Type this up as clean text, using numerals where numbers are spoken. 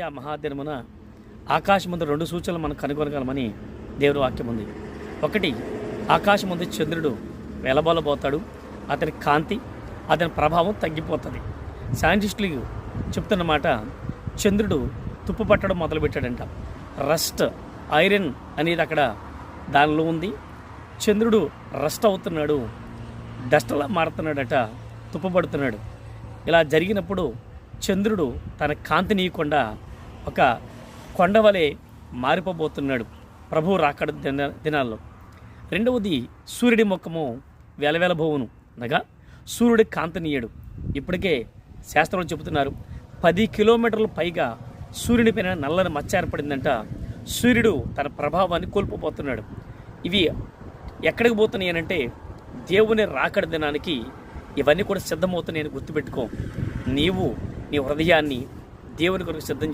ఆ మహాదినమున ఆకాశమందు 2 సూచనలు మనం కనుగొనగలమని దేవుని వాక్యం ఉంది. ఒకటి, ఆకాశమందు చంద్రుడు వెలబోలబోతాడు, అతని కాంతి, అతని ప్రభావం తగ్గిపోతుంది. సైంటిస్టులు చెప్తున్న మాట, చంద్రుడు తుప్పు పట్టడం మొదలుపెట్టాడంట. రస్ట్, ఐరన్ అనేది అక్కడ దానిలో ఉంది. చంద్రుడు రస్ట్ అవుతున్నాడు, డస్ట్లా మారుతున్నాడట, తుప్పబడుతున్నాడు. ఇలా జరిగినప్పుడు చంద్రుడు తన కాంతిని ఇవ్వకుండా ఒక కొండవలే మారిపోబోతున్నాడు ప్రభువు రాకడ దినాల్లో. రెండవది, సూర్యుడి ముఖము వెలవెలబోవును, అనగా సూర్యుడి కాంతినీయడు. ఇప్పటికే శాస్త్రంలో చెబుతున్నారు, 10 కిలోమీటర్ల పైగా సూర్యుని పైన నల్లని మచ్చ ఏర్పడిందంట. సూర్యుడు తన ప్రభావాన్ని కోల్పోతున్నాడు. ఇవి ఎక్కడికి పోతున్నాయి అంటే దేవుని రాకడ దినానికి ఇవన్నీ కూడా సిద్ధమవుతున్నాయని గుర్తుపెట్టుకో. నీవు నీ హృదయాన్ని దేవుని కొరకు సిద్ధం